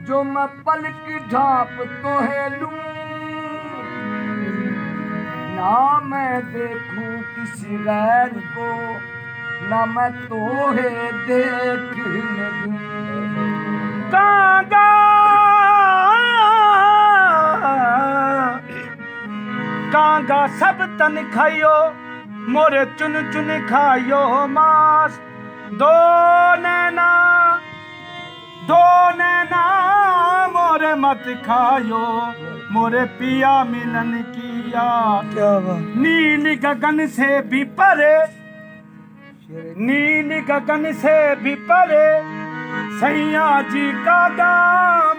जो मैं पलक झाप तो है लूं, ना मैं देखूं किसी गैर को, ना मैं तो है देखने दूं। कांगा कांगा सब तन खाइयो, मोरे चुन चुन खाइयो मांस। दो नैना मोरे मत खायो, मोरे पिया मिलन किया। क्या बात। नील गगन से भी परे, नील गगन से भी परे, सैया जी का दाम।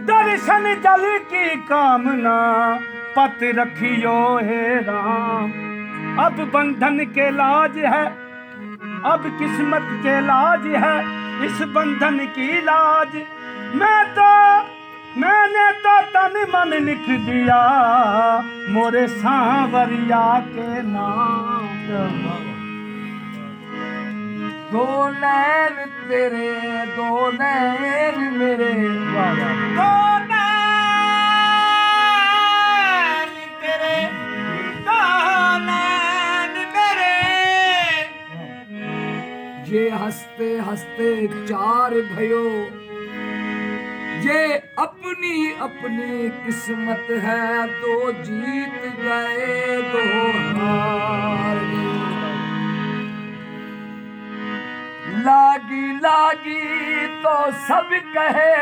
दर्शन जल की कामना, पत रखियो हे राम। अब बंधन के लाज है, अब किस्मत के लाज है, इस बंधन की लाज। मैंने तो तन मन लिख दिया, मोरे सांवरिया के नाम। दो नैन तेरे, दो नैन मेरे, दो नैन तेरे, दो नैन मेरे। ये हंसते हंसते चार भयो, ये अपनी अपनी किस्मत है। दो जीत गए, दो हार गए। लागी लागी तो सब कहे,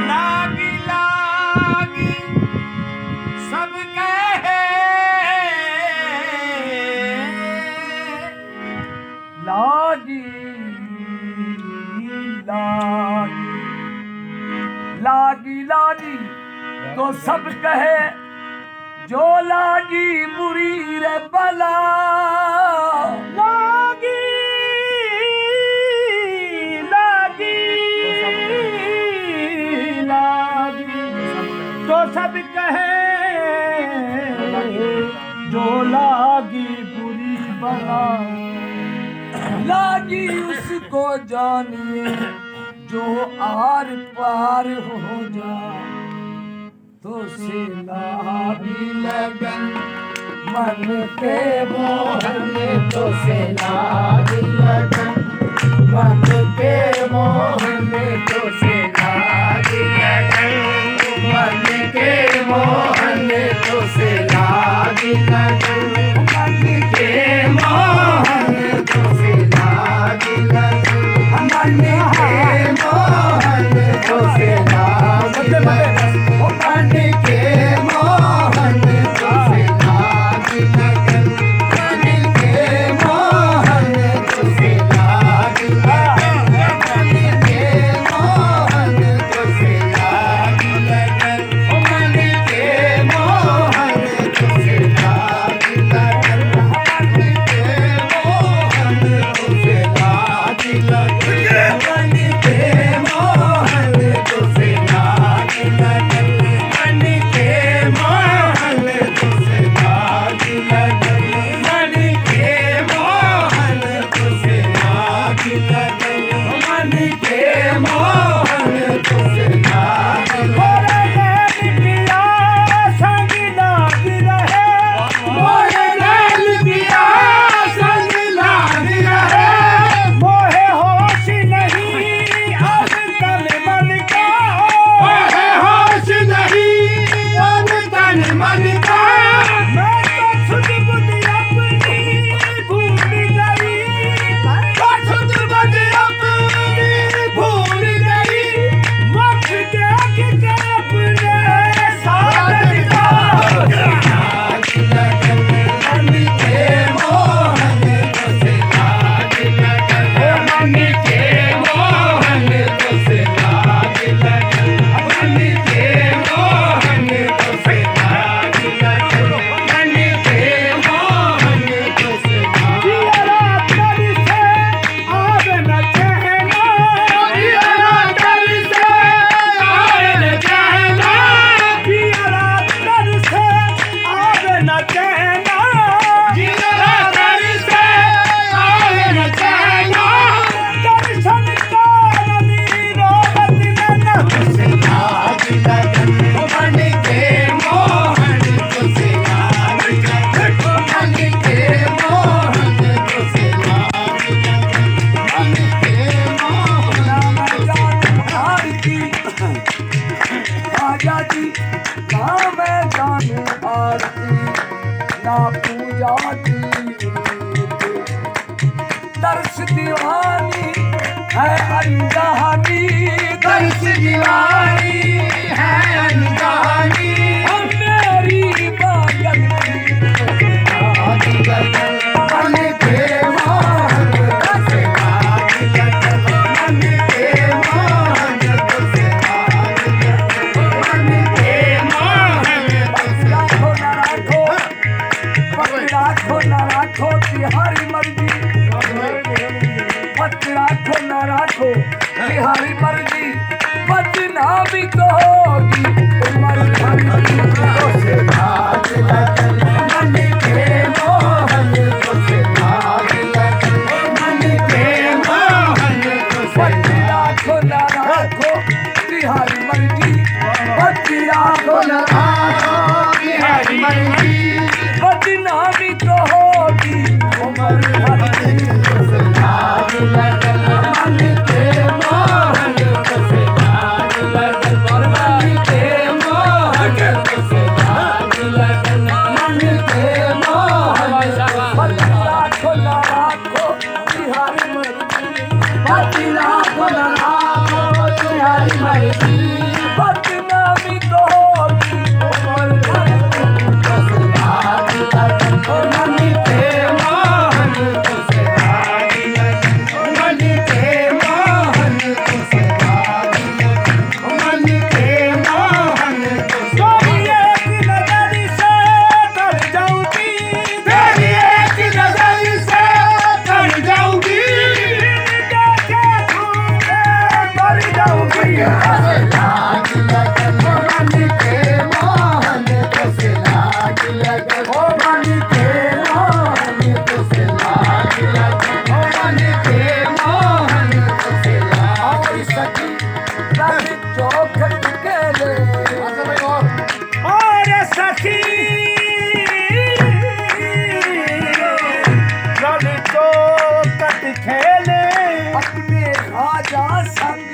लागी लागी सब कहे, लागी लागी लागी लागी तो सब कहे, जो लागी बुरी रे बला। लागी लागी लागी तो सब कहे, जो लागी बुरी बला। लागी उसको जानिए, जो आर पार हो जा। तो से लागी लगन मन के मोहन, तो से लागी लगन मन के मोहन, तो से लागी लगन मन के मोहन, तो से लागी लगन मन के मोहन, तो से लागी लगन मन के मोहन, तो से लागी लगन मन के मोहन, तो से लागी लगन मन के मोहन, तो से लागी लगन मन कहानी दर्श दीवानी है अनजानी मेरी पागल मन के मोहन से मन के मोहन से मन के मोहन राखो न राखो राखो न राखो तिहारी मर्जी मत राखो न राखो तिहारी मर्जी बदनामी तो होगी उमर भर की तो से भाग लगन मन के मोहन तो से भाग लगन मन के मोहन तो से राखो न राखो तिहारी मर्जी मत राखो न राखो तिहारी मर्जी बदनामी तो होगी उमर भर की तो से भाग लगन मन के मोहन तो से भाग लगन मन के मोहन तो से भाग लगन मन के मोहन मत राखो न राखो तिहारी मर्जी मत राखो न राखो तिहारी मर्जी बदनामी तो होगी उमर भर की तो से भाग लगन मन के मोहन तो से भाग लगन मन के मोहन तो से भाग लगन मन के मोहन तो से तेरी एक नजर से तर जाऊंगी तेरी एक नजर से तर जाऊंगी देखे दूंगे मर जाऊंगी लाग लगन मन के मोहन तो से लाग लगन ओ मन के मोहन तो से लाग लगन ओ मन के मोहन तो से लाग सकी रख चौखट के ले और सखी रल तो कट खेले अपने राजा संग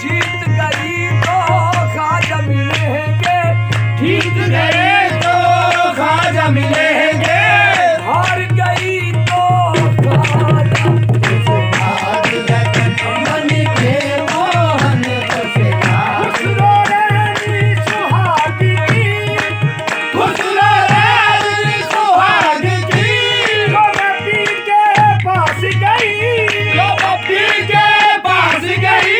जीत गई तो खाजा मिलेंगे जीत गए तो खाजा मिलेंगे हार गई तो खाजा भाग लगन मन के मोहन तो से भाग खुसरो रानी सुहाग की खुसरो रानी सुहाग की गोमती के पास गई गोमती के पास गई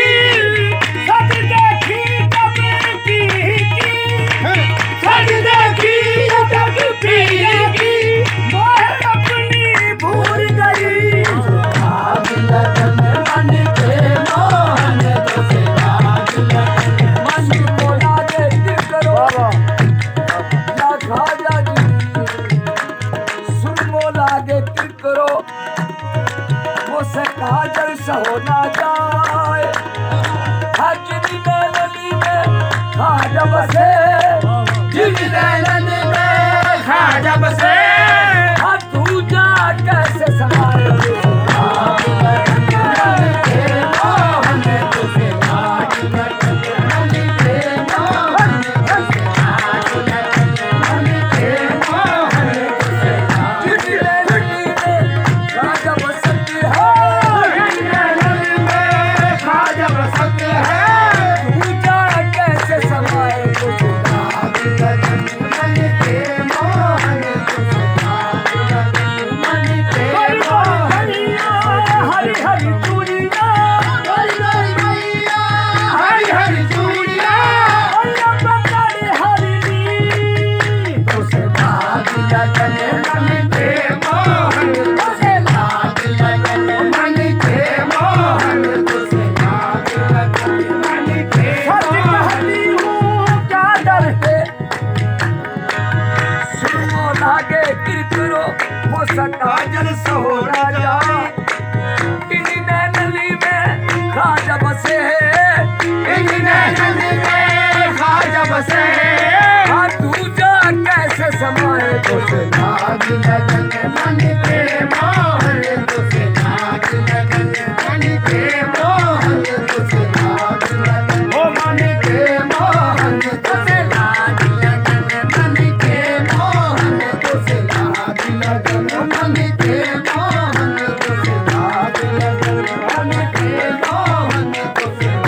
सच देखी कब की सज देखी तब पिएगी मोह अपनी भूल गई भाग लगन मन के मोहन तो से भाग लगन मन को लागे दिल करो ना खाजा जी सुन मो लागे दिल करो वो से काजल सहो ना जाए हजरी नैनी में खाजा बसे जिन नैनी में खाजा बसे हाँ तू जा कैसे समाए भाग लगन मन के मोहन तो से भाग लगन मन के मोहन तो से भाग लगन मन के मोहन तो से भाग जिन नैनी में खाजा बसती है जिन नैनी में खाजा बसती है तू जा कैसे समाए तुझे भाग लगन मन के मोहन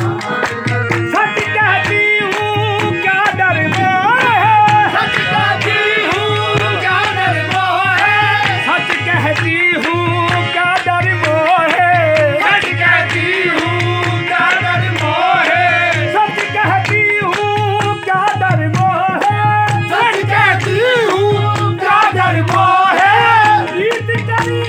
सच कहती हूँ क्या डर मोह है सच कहती हूँ क्या डर मोह है सच कहती हूँ क्या डर मोह है सच कहती हूँ क्या डर मोह है सच कहती हूँ क्या डर मोह है सच कहती हूँ क्या डर मोह है रीत करी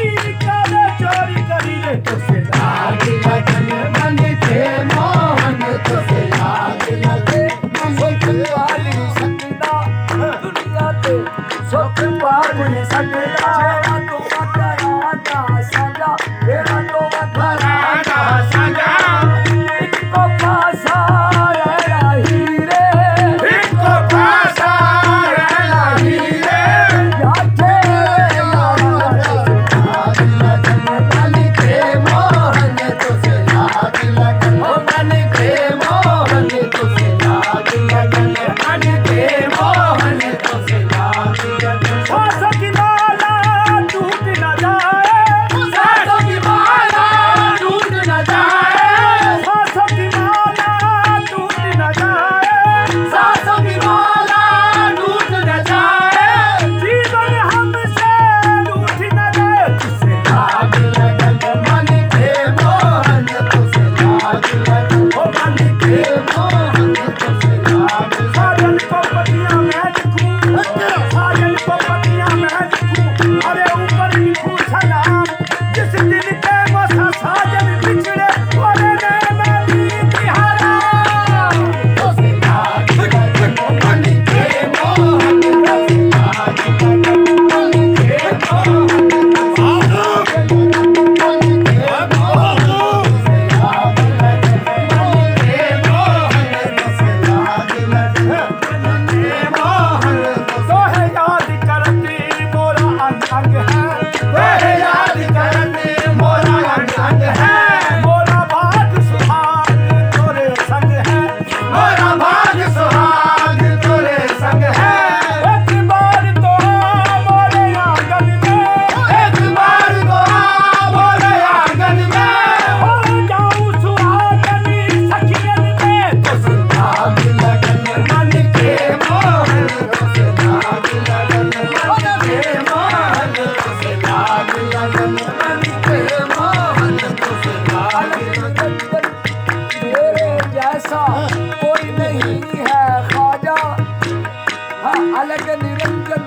करे चोरी करी रे तो से लाग लगन मन के मोहन तो से लाग लगे सुख वाली सकदा दुनिया ते सुख वाली सकदा तो मकराता सजा तेरा तो मकराता सजा इनको पासा रही रे इनको पासा रही रे जाके मन के मोहन तो से लाग लगन ओ मन के मोहन तो से लाग लगन मन के मोहन तो से लाग लगन सांसों की माला टूट न जाए सांसों की माला टूट न जाए सांसों की माला टूट न जाए सांसों की माला टूट न जाए जीवन हमसे रूठ न जाए तुझसे लाग लगन मन के मोहन तो से लाग लगन ओ मन के मोहन तो से लाग लगन साजन को पतियां मैं लिखूं साजन को पतियां मैं लिखूं अरे ऊपर लिखूं सलाम जिस दिन के मसा साजन बिछड़े अरे मैं बिहारा तो से लाग लगन मन के मोहन तो से लाग लगन मन के मोहन तो से लाग लगन मन के मोहन तो से लाग लगन मन के मोहन तो से लाग लगन मन के मोहन तो तो है याद करती मोरा अंग अंग है से याद करते मोरा अंग है मोरा भाग सुहाग तोरे संग है मोरा भाग सुहाग तोरे संग है एक बार तो मोरे आंगन में एक बार तो मोरे आंगन में हो जाऊं सुहागनी सखियन में तो से लाग लगन मन के मोहन तो से लाग लगन मन के मोहन तो से लाग लगन मन के मोहन तो से लाग लगन तेरे जैसा कोई नहीं है ख्वाजा हाँ अलग निरंजन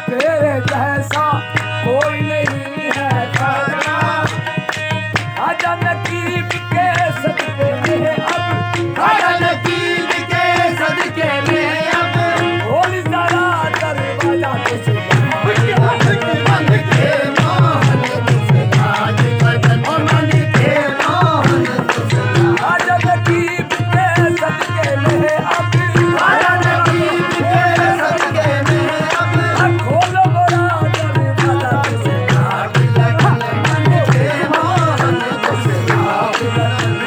तेरे जैसा कोई नहीं है ख्वाजा ख्वाजा नकीब के सदके में अब खाजा नकीब के सदके में अब खोल जरा दरवाजा तुझे मन के मोहन तो से लाग लगन ओ मन के मोहन तो से लाग ख्वाजा नकीब के सदके में अब खाजा नकीब के सदके में अब खोलो बड़ा दरवाजा तुझे लाग लगन मन के मोहन तो से लाग लगन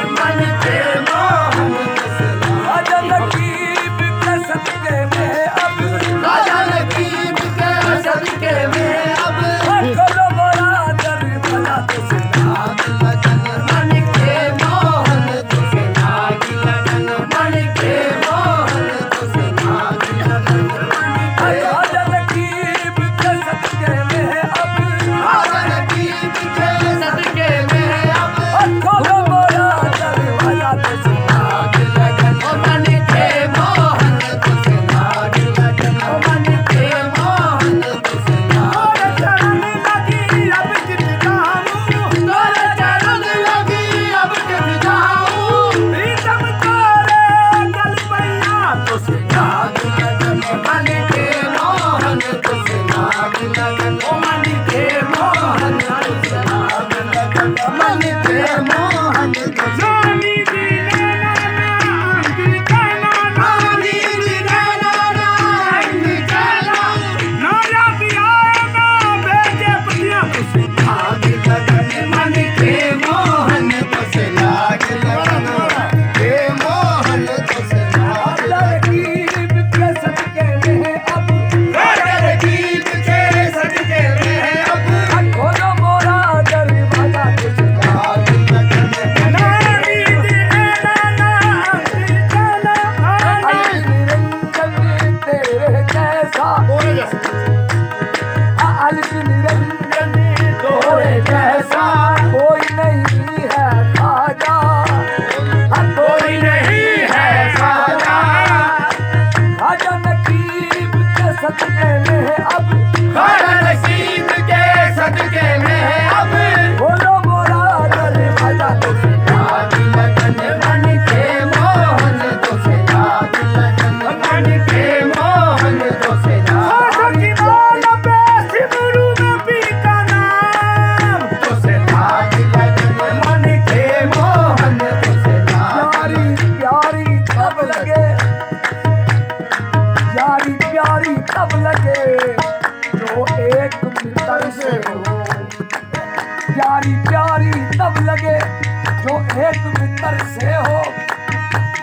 एक मित्र से हो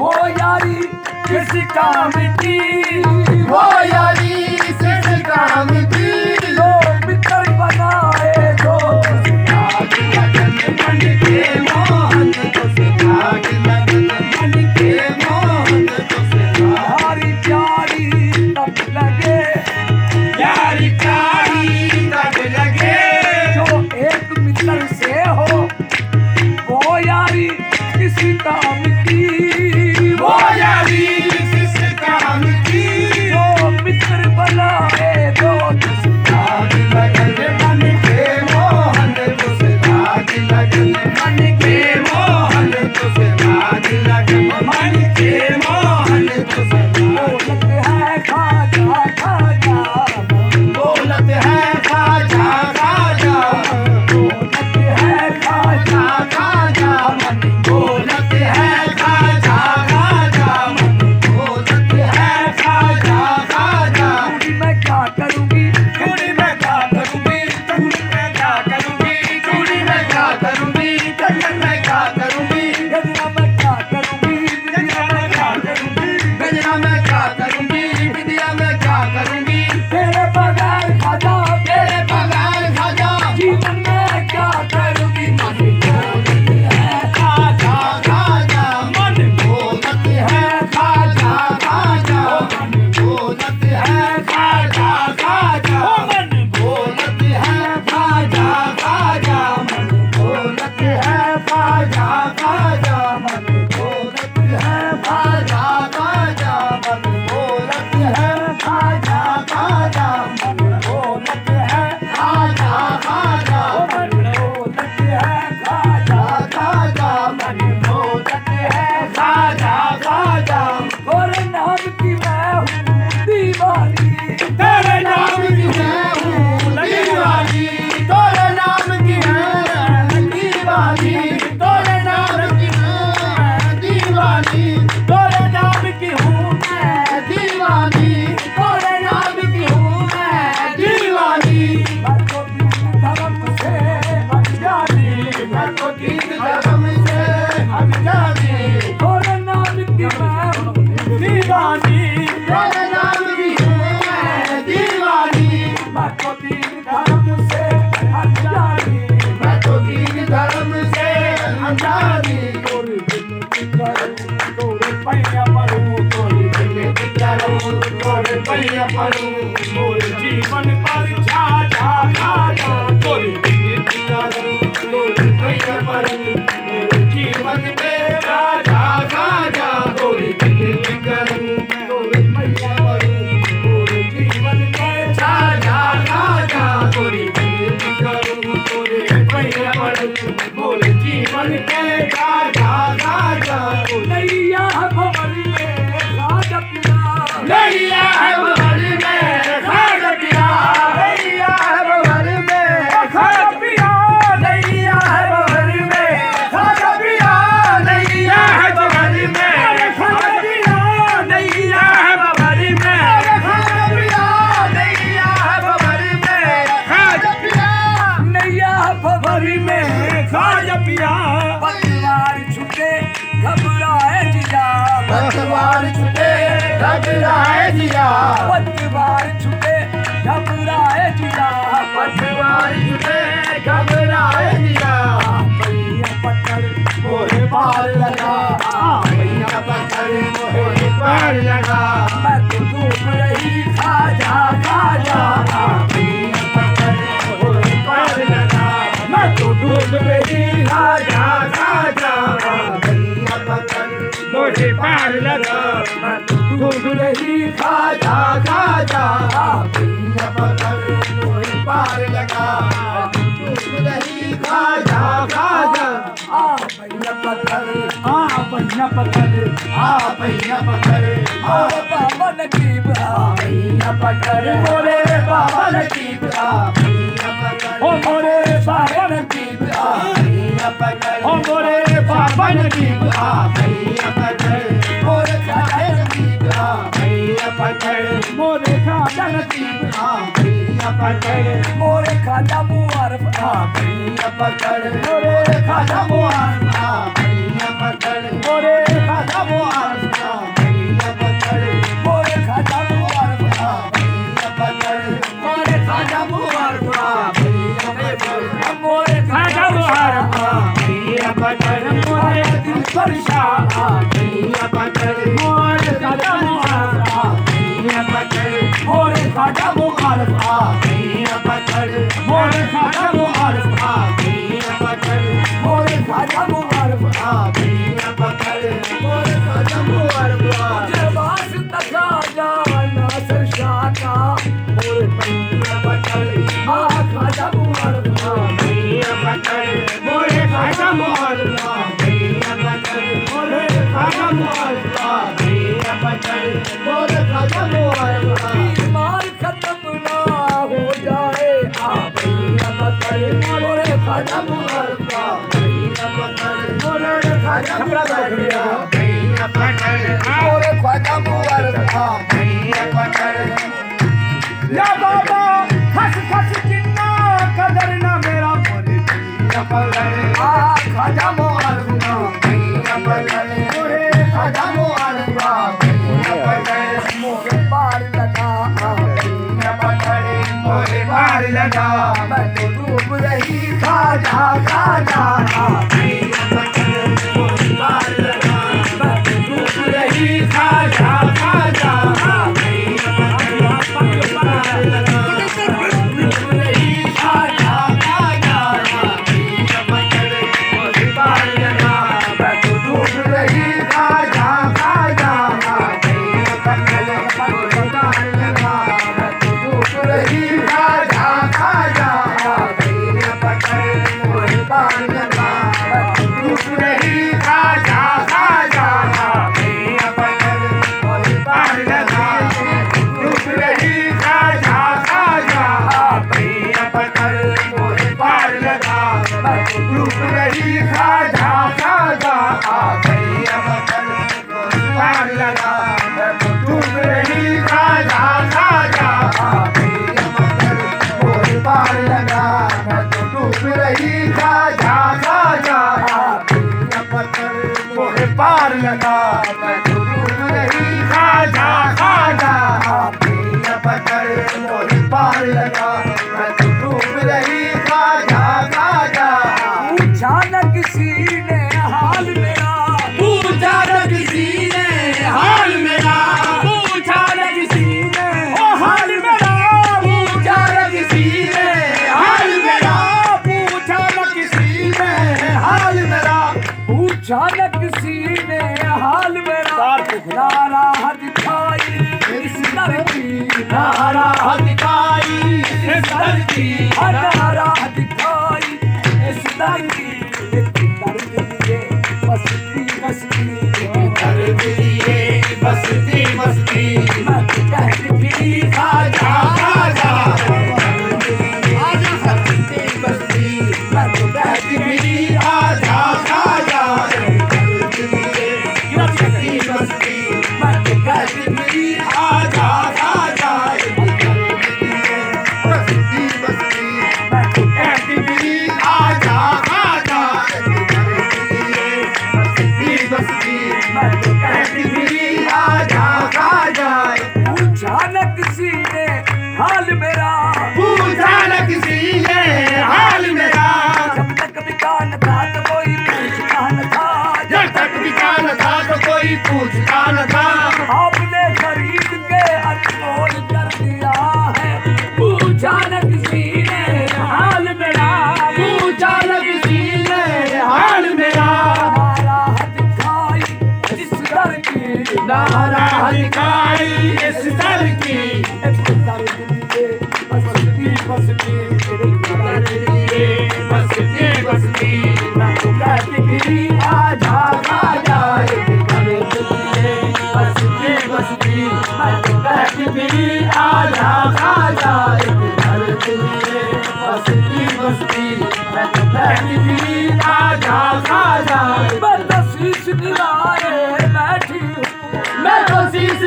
वो यारी किसी काम की, वो यारी किस काम की, जो मित्र बनाए दो आग लगन मन के मोहन तो से आग लगन मन के मोहन तो से यारी प्यारी तब लगे, यारी प्यारी तब लगे, जो एक मित्र से हो वो यारी किसी काम की, वो यारी किस काम की, जो मित्र बनाए दो आग लगन मन के मोहन तो से आग लगन मन के मोहन तो से आग लगन मन के मोहन तो से बोलत है खाजा खाजा, बोलत है खाजा खाजा, बोलत है खाजा खाजा मन बोलत है खाजा खाजा मन बोलत है खाजा खाजा। चूड़ी मैं क्या करूंगी, चूड़ी मैं क्या करूंगी, चूड़ी मैं क्या करूंगी, चूड़ी मैं क्या करूंगी, कंगन मैं क्या करूंगी, गजरा मैं क्या करूंगी, बिंदिया मैं क्या करूंगी, गजरा मैं क्या करूंगी, विद्या मैं क्या करूंगी, तेरे बगैर खाजा तेरे बगैर खाजा जीवन में क्या करूंगी, खाजा खाजा मन बोलत है खाजा खाजा मन बोलत है खाजा खाजा मन बोलत है खाजा खाजा मन बोलत है खाजा खाजा मन बोलत है खाजा खाजा मन बोलत है खाजा खाजा मन बोलत है खाजा खाजा मन बोलत है खाजा, खाजा मन बोलत है खाजा खाजा। और नाम की मैं हूँ दीवानी, तेरे नाम की मैं हूँ दीवानी, तोरे नाम की मैं दीवानी, तोरे नाम की मैं दीवानी, तोरे नाम की हूँ मैं दीवानी, तोरे नाम की हूँ मैं दीवानी। मैं तो दीन धर्म से अनजानी, मैं तो दीन धर्म से अनजानी, और नाम की मैं हूँ दीवानी, तोरे नाम की हूँ मैं दीवानी, मैं तो दीन धर्म से अनजानी, मैं तो दीन धर्म से अनजानी। तोरी विनती करूँ तोरे पैया परूँ, तोरी विनती करूँ तोरे पैया परूँ, मोर जीवन पर छाजा खाजा, तोरी विनती करूँ तोरे पैया परूँ, मोरे जीवन में राजा खाजा। तोरे विनती करूँ तोरे पैया परूँ, मोरे जीवन में राजा खाजा। तोरे विनती करूँ तोरे पैया परूँ, मोरे जीवन में राजा खाजा। नैया भंवर में राज पिया, नैया है भंवर में खाज पिया, नैया है भंवर में खाज पिया, नैया है भंवर में खाज पिया, नैया है भंवर में खाज पिया, नैया है भंवर में खाज पिया, नैया है भंवर में खाज पिया, नैया भंवर में खाजा पिया, पतवार छूटे घबराए जिया, पतवार छुटे घबराए जिया, पतवार छूटे घबराए जिया, पतवार छुटे घबराए जिया। भैया पत्थर मोहे पार लगा, भैया पत्थर मोहे पार लगा, मैं तो डूब रही खाजा खाजा, भैया पत्थर मोहे पार लगा, मैं तो डूब रही खाजा खाजा, भैया पत्थर मोहे पार लगा, मैं तो डूब रही खाजा खाजा, भैया पत्थर मोहे पार लगा, डूब रही खाजा खाजा। भैया पत्थर भैया पत्थर, भैया पत्थर, बाबा नकीब भैया पत्थर, मोरे बाबा नकीब, भैया पत्थर, ओ मोरे बाबा नकीब, भैया पत्थर, ओ मोरे बाबा नकीब, भैया पत्थर, मोरे खाजा नकीब, भैया पत्थर, मोरे खाजा नकीब, भैया पत्थर, मोरे खाजा मुआरफ भैया पत्थर, मोरे खाजा मुआरफ, भैया वर्षा आ गई पकड़ मोर खाजा मुबारक आ गई पकड़ मोर खाजा मुबारक आ गई पकड़ मोर खाजा मुबारक आ गई पकड़ मोर खाजा मुबारक आ गई पकड़ मोर खाजा मुबारक आ जबास तका जाना सरशाता मोर पैया पकड़ आ खाजा मुबारक आ पकड़ मोरे खाजा मुबारक आ गई पकड़ मोरे खाजा मुबारक आ गई पकड़ मोरे खाजा मुबारक आ बीमार खत्म ना हो जाए आ भैया पकड़ मोरे खाजा मुबारक आ भैया पकड़ मोरे खाजा मुबारक आ गई पकड़ मोरे खाजा मुबारक आ गई पकड़ या बाबा खस खस जिन्ना कदर ना मेरा मोरे पकड़ आ खाजा मुबारक आ भैया पकड़ मोरे खाजा मुबारक आ गई पकड़ मोरे पार लगा आ भैया पकड़ मोरे पार लगा मैं तो डूब रही खाजा खाजा आ भैया पकड़ मोरे पार लगा मैं तो डूब रही खाजा खाजा आ भैया पकड़ पार लगा डूब रही खाजा खाजा आ भैया पकड़ मोरे पार लगा मैं तो डूब रही खाजा खाजा आ भैया पकड़ मोरे पार लगा मैं तो डूब रही खाजा खाजा आ भैया पकड़ मोरे पार लगा मैं तो डूब रही खाजा खाजा आ भैया पकड़ मोरे पार लगा डूब रही खाजा खाजा भैया पकड़ मोरे पार लगा मैं तो डूब रही खाजा खाजा भैया पकड़ मोरे पार लगा मैं तो डूब रही खाजा खाजा भैया पकड़ मोरे पार लगा मैं तो डूब रही खाजा खाजा भैया पकड़ मोरे पार लगा मैं तो डूब रही खाजा खाजा भैया पकड़ मोरे पार लगा मैं तो डूब रही खाजा खाजा पूछा न किसी ने हाल मेरा पूछा न किसी ने हाल मेरा पूछा न किसी ने ओ हाल मेरा पूछा न किसी ने हाल मेरा पूछा न किसी ने हाल मेरा पूछा न किसी ने हाल मेरा नारा दिखाई इस दर की नारा दिखाई इस दर की नारा दिखाई इस दर की दर्द दिए बसती बसती दर्द दिए बसती बसती मैं तो कहती भी खाजा खाजा आजा बसती बसती मैं तो कहती भी खाजा खाजा बसती बसती मैं तो कहती भी खाजा खाजा बसती बसती मैं तो कहती भी खाजा खाजा बसती बसती मैं तो कहती भी आजा आजा पूछा न किसी ने हाल मेरा पूछा न किसी ने हाल मेरा जब तक बिका न था तो कोई पूछता न था जब तक बिका न था तो कोई पूछता न था आपने खरीद के अनमोल कर दिया है पूछा न किसी ने हाल मेरा पूछा न किसी ने हाल मेरा नारा दिखाई इस दर की नारा दिखाई इस दर की बसती बसती बसती बसती मैं तो कहती भी आजा आजा बसती बसती मैं तो कहती भी आजा आजा बसती बसती मैं तो कहती भी आजा आजा मैं तो शीश निवाए बैठी मैं तो शीश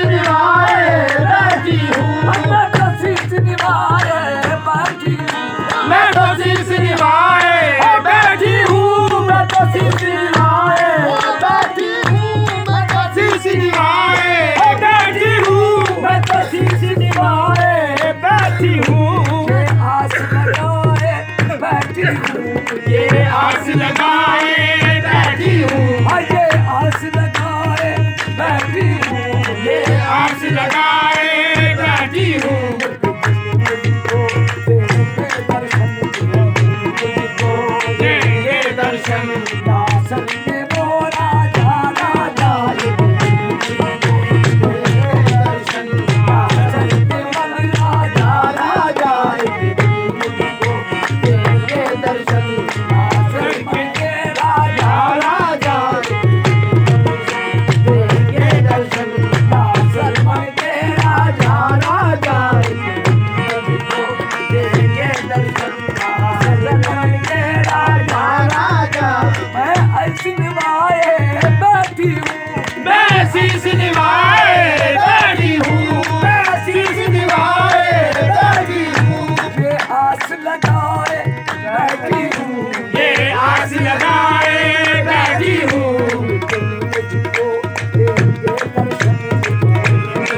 शीश निभाए बैठी हूँ मैं शीश निभाए बैठी हूँ ये आस लगाए बैठी हूँ ये आस लगाए बैठी हूँ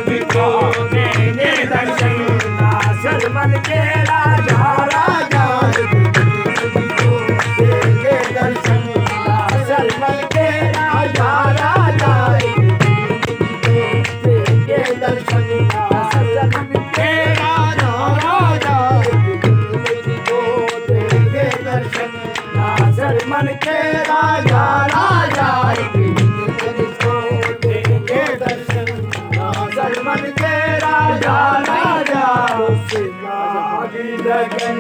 तुझको देंगे दर्शन नासर मन के राजा राजा तुझको देंगे दर्शन नासर मन के राजा राजा तुझको देंगे दर्शन नासर मन के राजा राजा तुझको देंगे दर्शन नासर मन के राजा राजा तुझको देंगे दर्शन नासर मन के राजा राजा लगन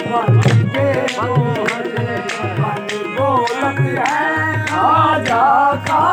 मन के मोहन मन बोलत है आजा का